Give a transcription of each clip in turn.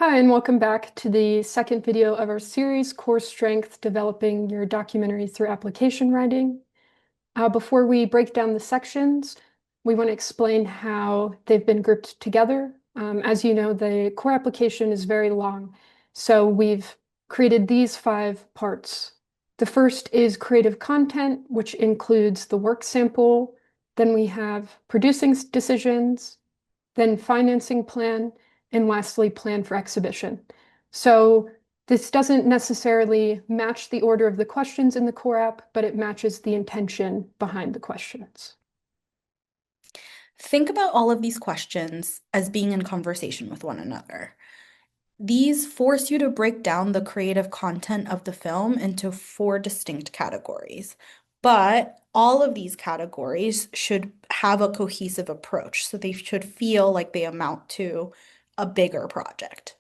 Hi, and welcome back to the second video of our series, Core Strength, Developing Your Documentary Through Application Writing. Before we break down the sections, we want to explain how they've been grouped together. As you know, the core application is very long, so we've created these 5 parts. The first is creative content, which includes the work sample. Then we have producing decisions, then financing plan, and lastly, plan for exhibition. So this doesn't necessarily match the order of the questions in the core app, but it matches the intention behind the questions. Think about all of these questions as being in conversation with one another. These force you to break down the creative content of the film into 4 distinct categories. But all of these categories should have a cohesive approach, so they should feel like they amount to a bigger project.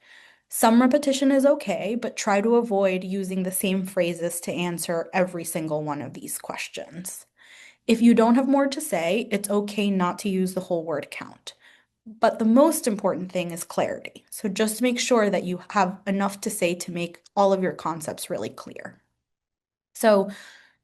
Some repetition is okay, but try to avoid using the same phrases to answer every single one of these questions. If you don't have more to say, it's okay not to use the whole word count. But the most important thing is clarity. So just make sure that you have enough to say to make all of your concepts really clear. So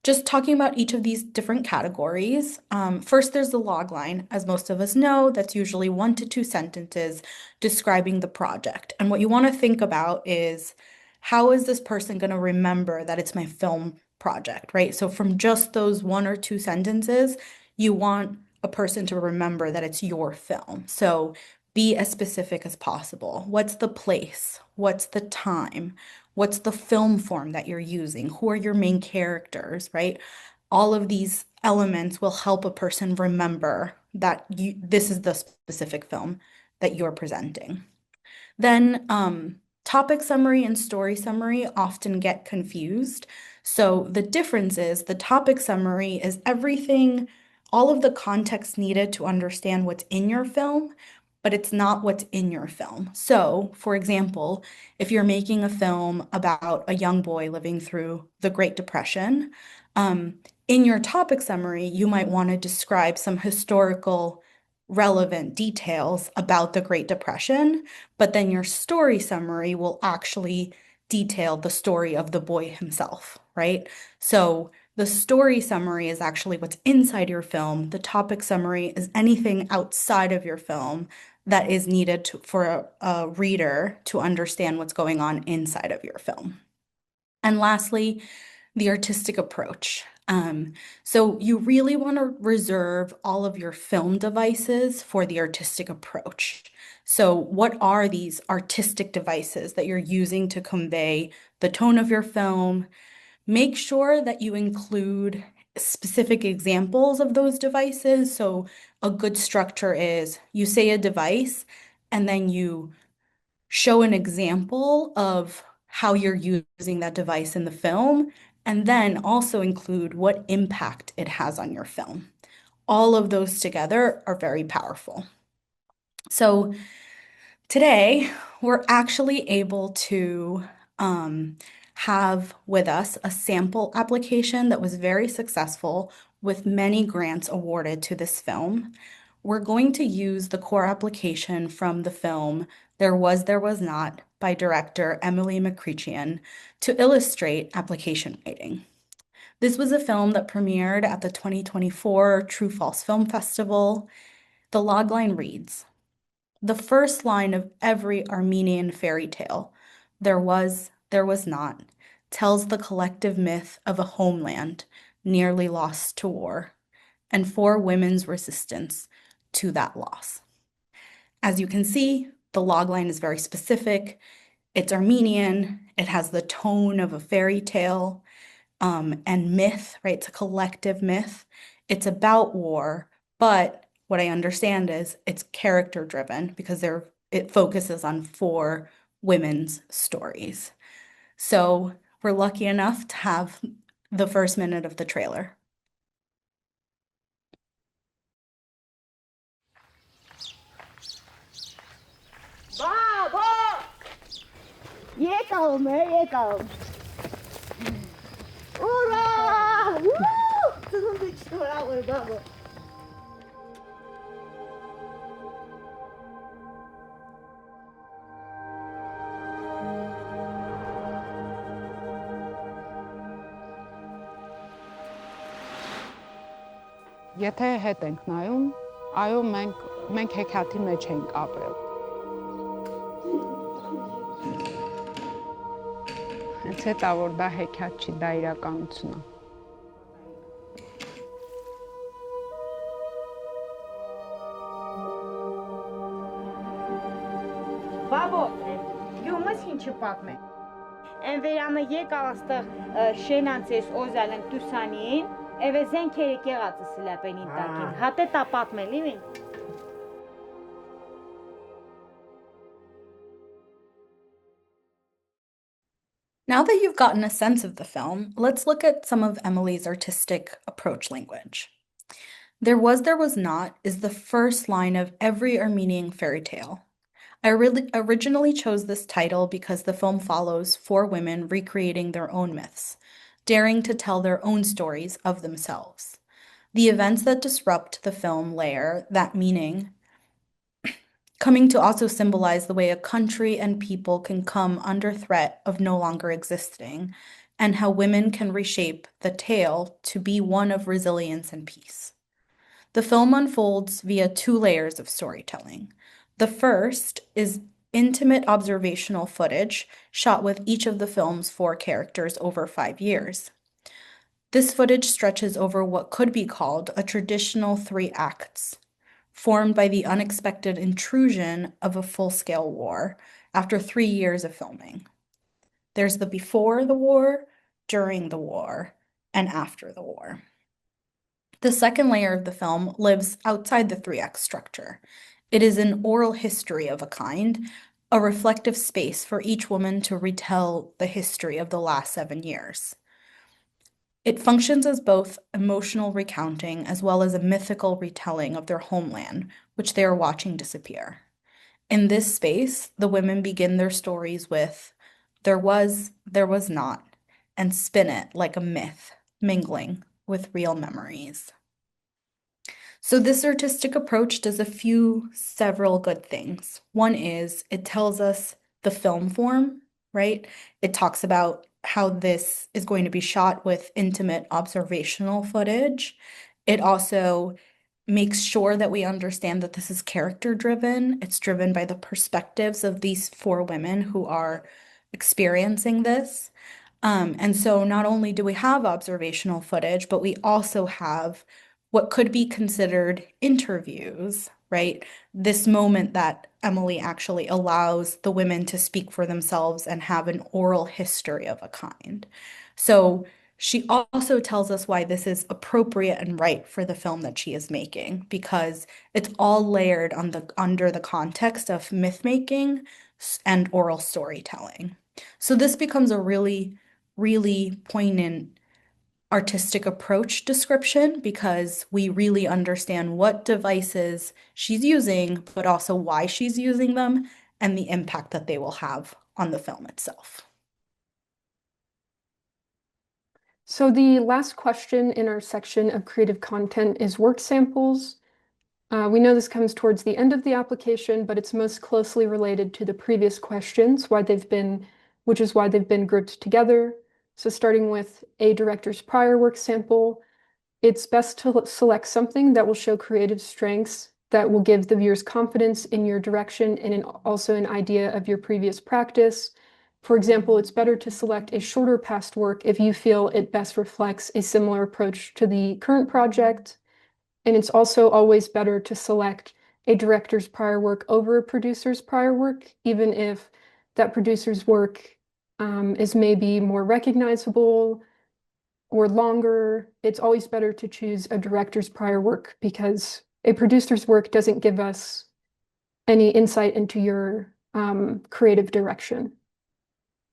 just talking about each of these different categories. First, there's the logline. As most of us know, that's usually 1 to 2 sentences describing the project. And what you want to think about is, how is this person going to remember that it's my film project, right? So from just those 1 or 2 sentences, you want a person to remember that it's your film. So be as specific as possible. What's the place? What's the time? What's the film form that you're using? Who are your main characters, right? All of these elements will help a person remember that this is the specific film that you're presenting. Then topic summary and story summary often get confused. So the difference is the topic summary is everything, all of the context needed to understand what's in your film, but it's not what's in your film. So, for example, if you're making a film about a young boy living through the Great Depression, in your topic summary, you might want to describe some historical relevant details about the Great Depression, but then your story summary will actually detail the story of the boy himself, right? So the story summary is actually what's inside your film. The topic summary is anything outside of your film that is needed for a reader to understand what's going on inside of your film. And lastly, the artistic approach. So you really want to reserve all of your film devices for the artistic approach. So what are these artistic devices that you're using to convey the tone of your film? Make sure that you include specific examples of those devices. So a good structure is you say a device and then you show an example of how you're using that device in the film, and then also include what impact it has on your film. All of those together are very powerful. So today, we're actually able to have with us a sample application that was very successful with many grants awarded to this film. We're going to use the core application from the film There Was, There Was Not by director Emily McCreachan to illustrate application writing. This was a film that premiered at the 2024 True False Film Festival. The logline reads, the first line of every Armenian fairy tale, there was not, tells the collective myth of a homeland nearly lost to war, and for women's resistance to that loss. As you can see, the logline is very specific. It's Armenian, it has the tone of a fairy tale, and myth, right? It's a collective myth. It's about war, but what I understand is it's character driven because it focuses on 4 women's stories. So we're lucky enough to have the first minute of the trailer. Baba! 예가오메 예가오. 우라! 우! 뜨거운 치더라고요, 바보. Եթե հետ ենք նայում, այո, մենք հեքիաթի մեջ ենք ապրել։ Հենց հետա որ դա հեքիաթ չի, դա իրականություն է։ Բաբո, գյումս ինչը պատմե։ Են վերամը եկավ աստեղ շենանցես օզալն տուսանին, Եվ զենքերը կեղածը սլապենին տակին, հատե տա պատմելի վին։ Now that you've gotten a sense of the film, let's look at some of Emily's artistic approach language. There was not is the first line of every Armenian fairy tale. I originally chose this title because the film follows 4 women recreating their own myths, daring to tell their own stories of themselves. The events that disrupt the film layer that meaning, coming to also symbolize the way a country and people can come under threat of no longer existing, and how women can reshape the tale to be one of resilience and peace. The film unfolds via 2 layers of storytelling. The first is intimate observational footage shot with each of the film's 4 characters over 5 years. This footage stretches over what could be called a traditional 3 acts, formed by the unexpected intrusion of a full-scale war after 3 years of filming. There's the before the war, during the war, and after the war. The second layer of the film lives outside the 3-act structure. It is an oral history of a kind, a reflective space for each woman to retell the history of the last 7 years. It functions as both emotional recounting as well as a mythical retelling of their homeland, which they are watching disappear. In this space, the women begin their stories with, there was not, and spin it like a myth, mingling with real memories. So this artistic approach does several good things. One is it tells us the film form, right? It talks about how this is going to be shot with intimate observational footage. It also makes sure that we understand that this is character driven. It's driven by the perspectives of these 4 women who are experiencing this. And so not only do we have observational footage, but we also have what could be considered interviews, right? This moment that Emily actually allows the women to speak for themselves and have an oral history of a kind. So she also tells us why this is appropriate and right for the film that she is making, because it's all layered under the context of myth making and oral storytelling. So this becomes a really, really poignant artistic approach description because we really understand what devices she's using, but also why she's using them and the impact that they will have on the film itself. So the last question in our section of creative content is work samples. We know this comes towards the end of the application, but it's most closely related to the previous questions, which is why they've been grouped together. So starting with a director's prior work sample, it's best to select something that will show creative strengths that will give the viewers confidence in your direction and also an idea of your previous practice. For example, it's better to select a shorter past work if you feel it best reflects a similar approach to the current project. And it's also always better to select a director's prior work over a producer's prior work, even if that producer's work is maybe more recognizable or longer. It's always better to choose a director's prior work because a producer's work doesn't give us any insight into your creative direction.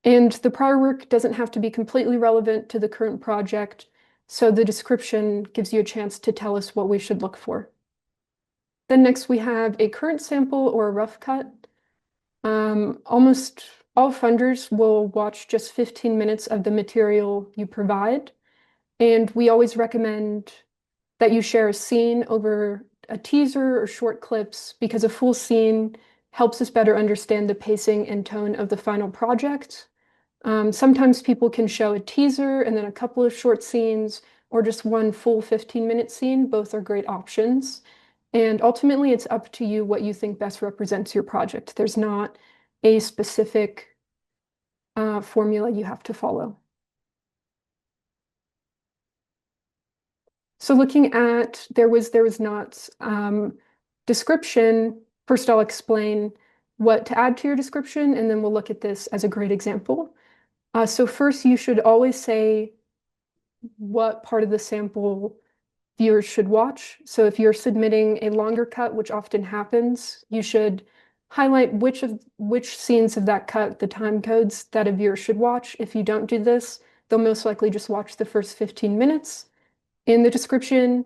And the prior work doesn't have to be completely relevant to the current project, so the description gives you a chance to tell us what we should look for. Then next we have a current sample or a rough cut. Almost all funders will watch just 15 minutes of the material you provide, and we always recommend that you share a scene over a teaser or short clips because a full scene helps us better understand the pacing and tone of the final project. Sometimes people can show a teaser and then a couple of short scenes, or just one full 15-minute scene. Both are great options. And ultimately, it's up to you what you think best represents your project. There's not a specific formula you have to follow. So looking at there was not description, first I'll explain what to add to your description, and then we'll look at this as a great example. So first, you should always say what part of the sample viewers should watch. So if you're submitting a longer cut, which often happens, you should highlight which scenes of that cut, the time codes that a viewer should watch. If you don't do this, they'll most likely just watch the first 15 minutes. In the description,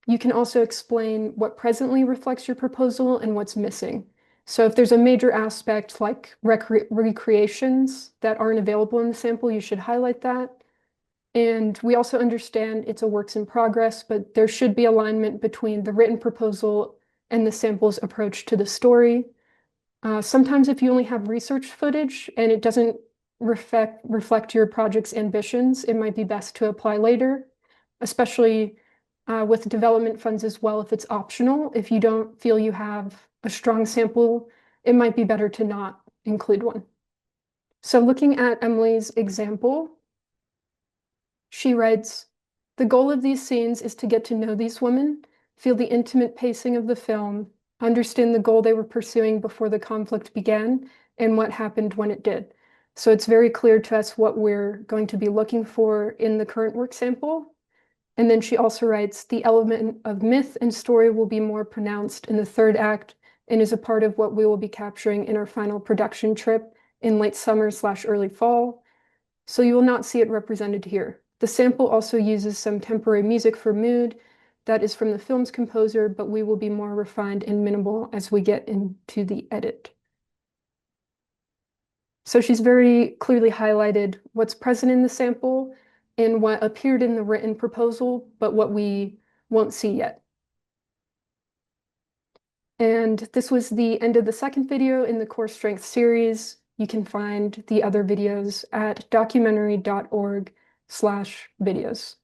you can also explain what presently reflects your proposal and what's missing. So if there's a major aspect like recreations that aren't available in the sample, you should highlight that. And we also understand it's a works in progress, but there should be alignment between the written proposal and the sample's approach to the story. Sometimes if you only have research footage and it doesn't reflect your project's ambitions, it might be best to apply later, especially with development funds as well. If it's optional, if you don't feel you have a strong sample, it might be better to not include one. So looking at Emily's example, she writes, "The goal of these scenes is to get to know these women, feel the intimate pacing of the film, understand the goal they were pursuing before the conflict began, and what happened when it did." So it's very clear to us what we're going to be looking for in the current work sample. And then she also writes, "The element of myth and story will be more pronounced in the third act and is a part of what we will be capturing in our final production trip in late summer/early fall. So you will not see it represented here. The sample also uses some temporary music for mood that is from the film's composer, but we will be more refined and minimal as we get into the edit." So she's very clearly highlighted what's present in the sample and what appeared in the written proposal, but what we won't see yet. And this was the end of the second video in the Core Strength series. You can find the other videos at documentary.org/videos.